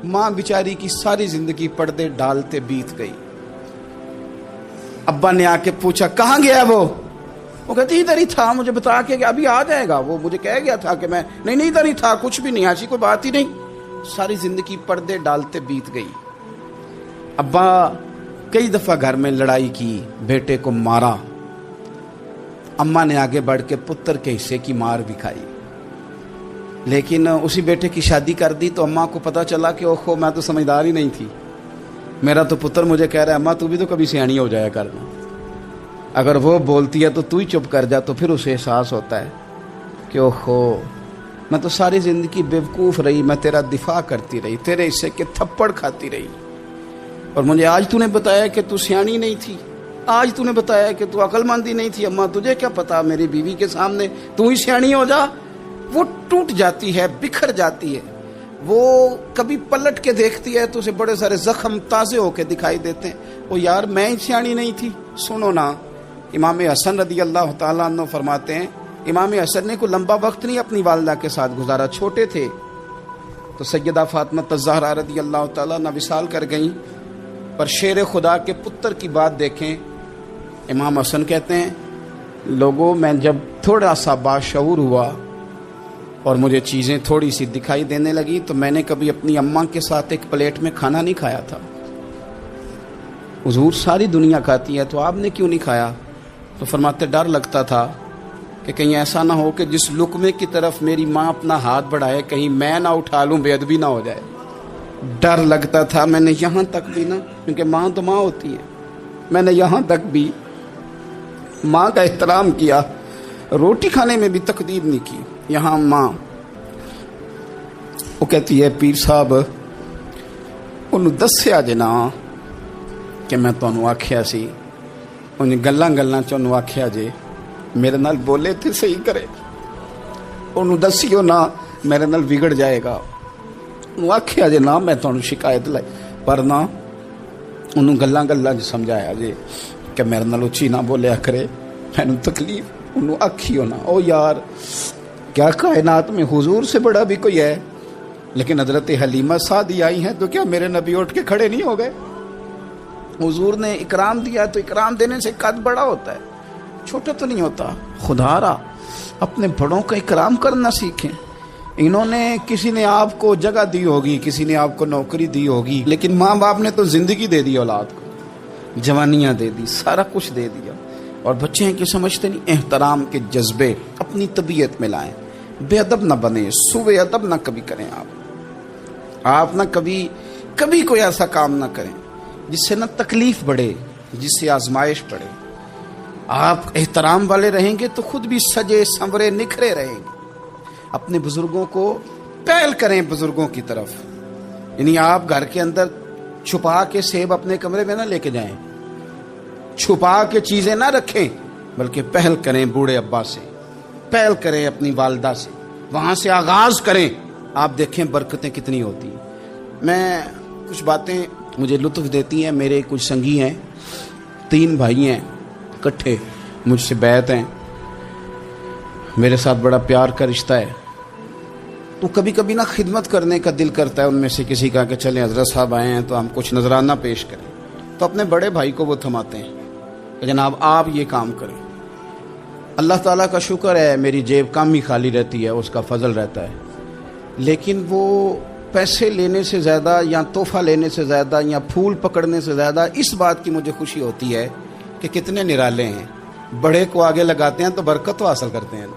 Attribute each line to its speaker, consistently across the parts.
Speaker 1: माँ बेचारी की सारी जिंदगी पर्दे डालते बीत गई। अब्बा ने आके पूछा कहाँ गया वो कहती इधर ही था, मुझे बता के अभी आ जाएगा, वो मुझे कह गया था कि मैं नहीं इधर ही था, कुछ भी नहीं, ऐसी कोई बात ही नहीं। सारी जिंदगी पर्दे डालते बीत गई। अब्बा कई दफा घर में लड़ाई की, बेटे को मारा, अम्मा ने आगे बढ़ के पुत्र के हिस्से की मार भी खाई, लेकिन उसी बेटे की शादी कर दी तो अम्मा को पता चला कि ओहो मैं तो समझदार ही नहीं थी, मेरा तो पुत्र मुझे कह रहा है अम्मा तू भी तो कभी सियानी हो जाया करना, अगर वो बोलती है तो तू ही चुप कर जा। तो फिर उसे एहसास होता है कि ओहो मैं तो सारी ज़िंदगी बेवकूफ़ रही, मैं तेरा दिफा करती रही, तेरे हिस्से के थप्पड़ खाती रही, और मुझे आज तूने बताया कि तू सियानी नहीं थी, आज तूने बताया कि तू अक्लमंदी नहीं थी, अम्मा तुझे क्या पता, मेरी बीवी के सामने तू ही सियानी हो जा। वो टूट जाती है, बिखर जाती है, वो कभी पलट के देखती है तो उसे बड़े सारे जख्म ताज़े होके दिखाई देते हैं। वो यार मैं ही सियानी नहीं थी। सुनो ना, इमाम हसन रदी अल्लाह ताला अन्हु फरमाते हैं, इमाम हसन ने कोई लंबा वक्त नहीं अपनी वालिदा के साथ गुजारा, छोटे थे तो सैयदा फातिमा ज़हरा रदी अल्लाह ताला अन्हा विसाल कर गईं। पर शेर खुदा के पुत्र की बात देखें, इमाम हसन कहते हैं लोगों मैं जब थोड़ा सा बाशऊर हुआ और मुझे चीज़ें थोड़ी सी दिखाई देने लगी तो मैंने कभी अपनी अम्मा के साथ एक प्लेट में खाना नहीं खाया था। हुजूर सारी दुनिया खाती है तो आपने क्यों नहीं खाया? तो फरमाते डर लगता था कि कहीं ऐसा ना हो कि जिस लुकमे की तरफ मेरी माँ अपना हाथ बढ़ाए कहीं मैं ना उठा लूँ, बेअदबी ना हो जाए। डर लगता था। मैंने यहाँ तक भी ना, क्योंकि माँ तो माँ होती है, मैंने यहाँ तक भी माँ का एहतराम किया, रोटी खाने में भी तकदीर नहीं की। यहाँ माँ वो कहती है पीर साहब उन्होंने दस्या जे ना कि मैं तुहानू आख्या सी, उन्हें गल्लां गल्लां च उन्होंने आख्या जे मेरे नाल बोले थे सही करे, उन्होंने दसियो ना मेरे नाल बिगड़ जाएगा, उन्होंने आख्या जे ना मैं तुहानू शिकायत लाई, पर ना उन्होंने गल्लां गल्लां च समझाया जे कि मेरे नाल उच्ची ना बोलिया करे, मैनू तकलीफ, उन्होंने आखियो ना। ओ यार क्या कायनात में हुजूर से बड़ा भी कोई है? लेकिन हजरत हलीमा सादी आई हैं तो क्या मेरे नबी उठ के खड़े नहीं हो गए? हुजूर ने इकराम दिया तो इकराम देने से कद बड़ा होता है, छोटा तो नहीं होता। खुदारा अपने बड़ों का इकराम करना सीखें। इन्होंने किसी ने आपको जगह दी होगी, किसी ने आपको नौकरी दी होगी, लेकिन माँ बाप ने तो जिंदगी दे दी, औलाद को जवानियाँ दे दी, सारा कुछ दे दिया, और बच्चे हैं कि समझते नहीं। एहतराम के जज्बे अपनी तबीयत में लाएं, बेअदब ना बने, सुबह अदब ना कभी करें। आप ना कभी कोई ऐसा काम ना करें जिससे ना तकलीफ बढ़े, जिससे आजमाइश बढ़े। आप एहतराम वाले रहेंगे तो खुद भी सजे संवरे निखरे रहेंगे। अपने बुजुर्गों को पहल करें, बुजुर्गों की तरफ, यानी आप घर के अंदर छुपा के सेब अपने कमरे में ना लेके जाएं, छुपा के चीजें ना रखें, बल्कि पहल करें बूढ़े अब्बा से, पहल करें अपनी वालिदा से, वहां से आगाज करें। आप देखें बरकतें कितनी होती हैं। मैं कुछ बातें मुझे लुत्फ देती हैं। मेरे कुछ संगी हैं, 3 भाई हैं, इकट्ठे मुझसे बैत हैं, मेरे साथ बड़ा प्यार का रिश्ता है। तो कभी कभी ना खिदमत करने का दिल करता है उनमें से किसी का कि चलें हजरत साहब आए हैं तो हम कुछ नजराना पेश करें। तो अपने बड़े भाई को वो थमाते हैं कि जनाब आप ये काम करें। अल्लाह ताला का शुक्र है मेरी जेब कम ही खाली रहती है, उसका फजल रहता है, लेकिन वो पैसे लेने से ज़्यादा या तोहफा लेने से ज़्यादा या फूल पकड़ने से ज़्यादा इस बात की मुझे खुशी होती है कि कितने निराले हैं। बड़े को आगे लगाते हैं तो बरकत तो हासिल करते हैं,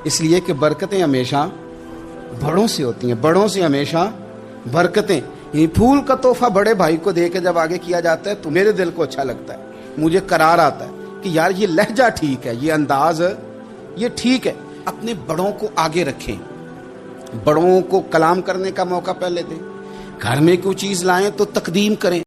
Speaker 1: इसलिए कि बरकतें हमेशा बड़ों से होती हैं, बड़ों से हमेशा बरकतें। ये फूल का तोहफा बड़े भाई को दे के जब आगे किया जाता है तो मेरे दिल को अच्छा लगता है, मुझे करार आता है कि यार ये लहजा ठीक है, ये अंदाज ये ठीक है। अपने बड़ों को आगे रखें, बड़ों को कलाम करने का मौका पहले दें, घर में कोई चीज़ लाएं तो तकदीम करें।